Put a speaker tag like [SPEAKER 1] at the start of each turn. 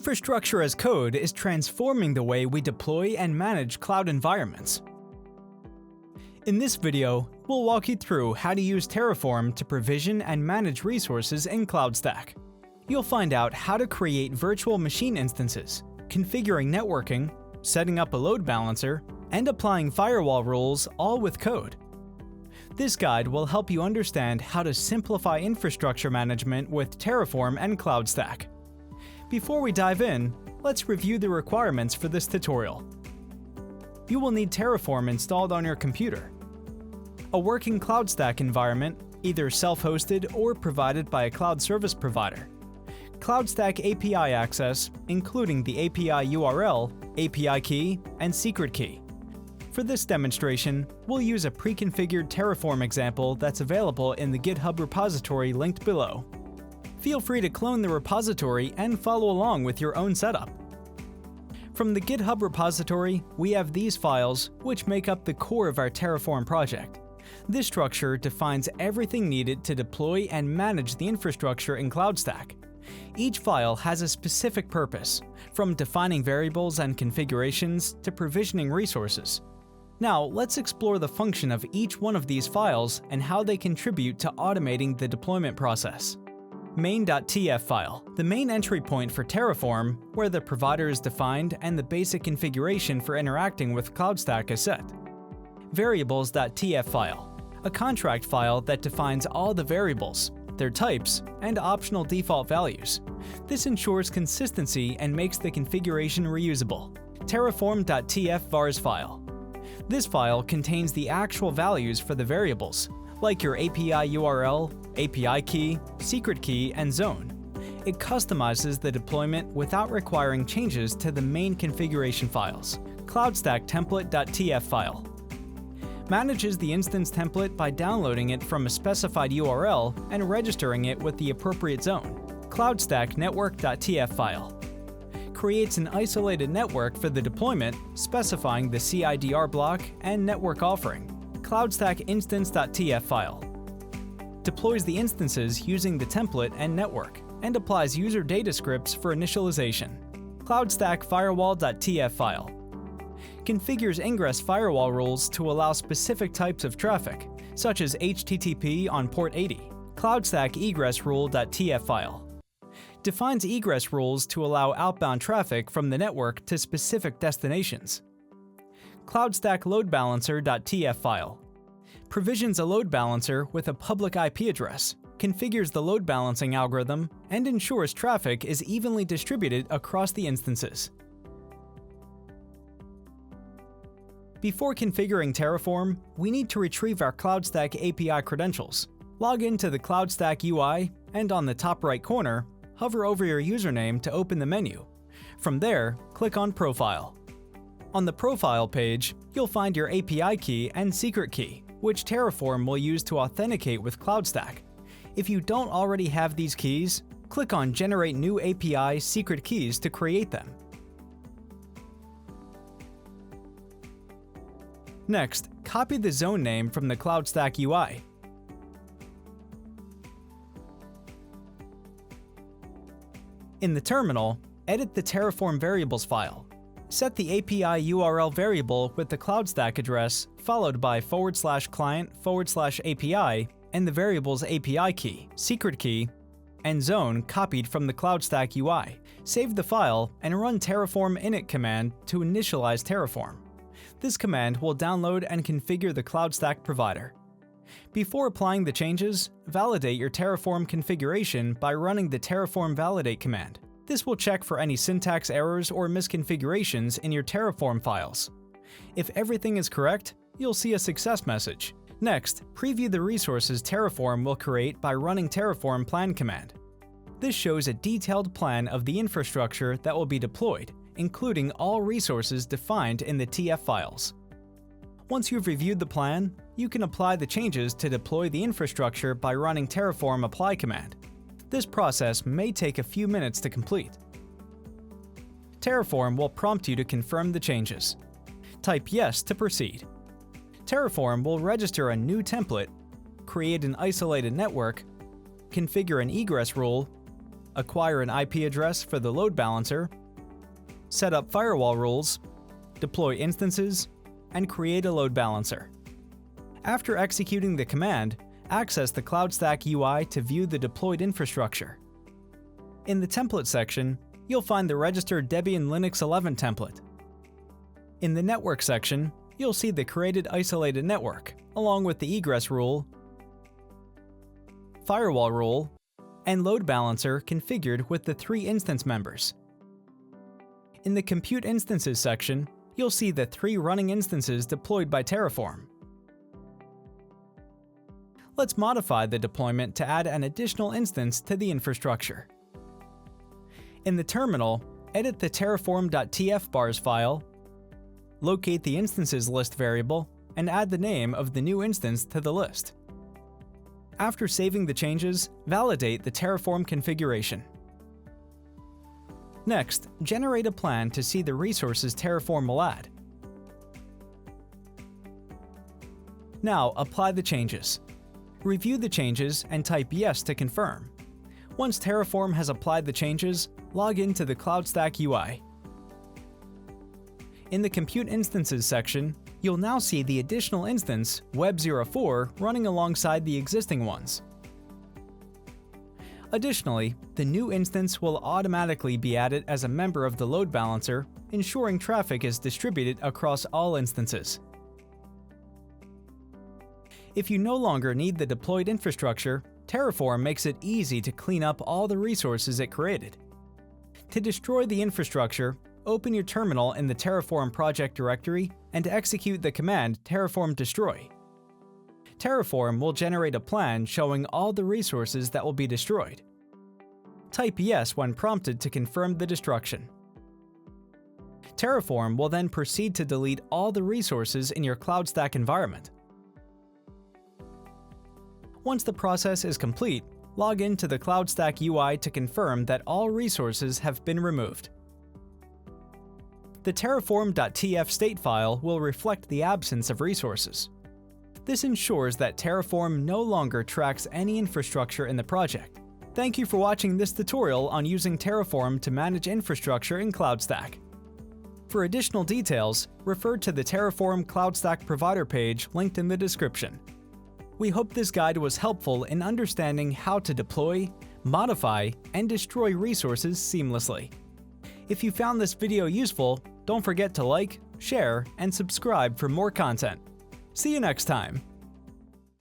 [SPEAKER 1] Infrastructure as code is transforming the way we deploy and manage cloud environments. In this video, we'll walk you through how to use Terraform to provision and manage resources in CloudStack. You'll find out how to create virtual machine instances, configuring networking, setting up a load balancer, and applying firewall rules, all with code. This guide will help you understand how to simplify infrastructure management with Terraform and CloudStack. Before we dive in, let's review the requirements for this tutorial. You will need Terraform installed on your computer, a working CloudStack environment, either self-hosted or provided by a cloud service provider, CloudStack API access, including the API URL, API key, and secret key. For this demonstration, we'll use a pre-configured Terraform example that's available in the GitHub repository linked below. Feel free to clone the repository and follow along with your own setup. From the GitHub repository, we have these files, which make up the core of our Terraform project. This structure defines everything needed to deploy and manage the infrastructure in CloudStack. Each file has a specific purpose, from defining variables and configurations to provisioning resources. Now, let's explore the function of each one of these files and how they contribute to automating the deployment process. Main.tf file, the main entry point for Terraform, where the provider is defined and the basic configuration for interacting with CloudStack is set. Variables.tf file, a contract file that defines all the variables, their types, and optional default values. This ensures consistency and makes the configuration reusable. Terraform.tf vars file. This file contains the actual values for the variables, like your API URL, API key, secret key, and zone. It customizes the deployment without requiring changes to the main configuration files. CloudStack template.tf file manages the instance template by downloading it from a specified URL and registering it with the appropriate zone. CloudStack network.tf file creates an isolated network for the deployment, specifying the CIDR block and network offering. CloudStack instance.tf file deploys the instances using the template and network, and applies user data scripts for initialization. CloudStack firewall.tf file configures ingress firewall rules to allow specific types of traffic, such as HTTP on port 80. CloudStack egress rule.tf file defines egress rules to allow outbound traffic from the network to specific destinations. CloudStack load balancer.tf file provisions a load balancer with a public IP address, configures the load balancing algorithm, and ensures traffic is evenly distributed across the instances. Before configuring Terraform, we need to retrieve our CloudStack API credentials. Log into the CloudStack UI, and on the top right corner, hover over your username to open the menu. From there, click on Profile. On the Profile page, you'll find your API key and secret key, which Terraform will use to authenticate with CloudStack. If you don't already have these keys, click on Generate New API Secret Keys to create them. Next, copy the zone name from the CloudStack UI. In the terminal, edit the Terraform variables file. Set the API URL variable with the CloudStack address, followed by /client/API, and the variable's API key, secret key, and zone copied from the CloudStack UI. Save the file and run Terraform init command to initialize Terraform. This command will download and configure the CloudStack provider. Before applying the changes, validate your Terraform configuration by running the Terraform validate command. This will check for any syntax errors or misconfigurations in your Terraform files. If everything is correct, you'll see a success message. Next, preview the resources Terraform will create by running Terraform plan command. This shows a detailed plan of the infrastructure that will be deployed, including all resources defined in the TF files. Once you've reviewed the plan, you can apply the changes to deploy the infrastructure by running Terraform apply command. This process may take a few minutes to complete. Terraform will prompt you to confirm the changes. Type yes to proceed. Terraform will register a new template, create an isolated network, configure an egress rule, acquire an IP address for the load balancer, set up firewall rules, deploy instances, and create a load balancer. After executing the command, access the CloudStack UI to view the deployed infrastructure. In the template section, you'll find the registered Debian Linux 11 template. In the network section, you'll see the created isolated network, along with the egress rule, firewall rule, and load balancer configured with the 3 instance members. In the compute instances section, you'll see the 3 running instances deployed by Terraform. Let's modify the deployment to add an additional instance to the infrastructure. In the terminal, edit the terraform.tf bars file, locate the instances list variable, and add the name of the new instance to the list. After saving the changes, validate the Terraform configuration. Next, generate a plan to see the resources Terraform will add. Now, apply the changes. Review the changes and type yes to confirm. Once Terraform has applied the changes, log into the CloudStack UI. In the Compute Instances section, you'll now see the additional instance, Web04, running alongside the existing ones. Additionally, the new instance will automatically be added as a member of the load balancer, ensuring traffic is distributed across all instances. If you no longer need the deployed infrastructure, Terraform makes it easy to clean up all the resources it created. To destroy the infrastructure, open your terminal in the Terraform project directory and execute the command terraform destroy. Terraform will generate a plan showing all the resources that will be destroyed. Type yes when prompted to confirm the destruction. Terraform will then proceed to delete all the resources in your CloudStack environment. Once the process is complete, log into the CloudStack UI to confirm that all resources have been removed. The terraform.tf state file will reflect the absence of resources. This ensures that Terraform no longer tracks any infrastructure in the project. Thank you for watching this tutorial on using Terraform to manage infrastructure in CloudStack. For additional details, refer to the Terraform CloudStack provider page linked in the description. We hope this guide was helpful in understanding how to deploy, modify, and destroy resources seamlessly. If you found this video useful, don't forget to like, share, and subscribe for more content. See you next time!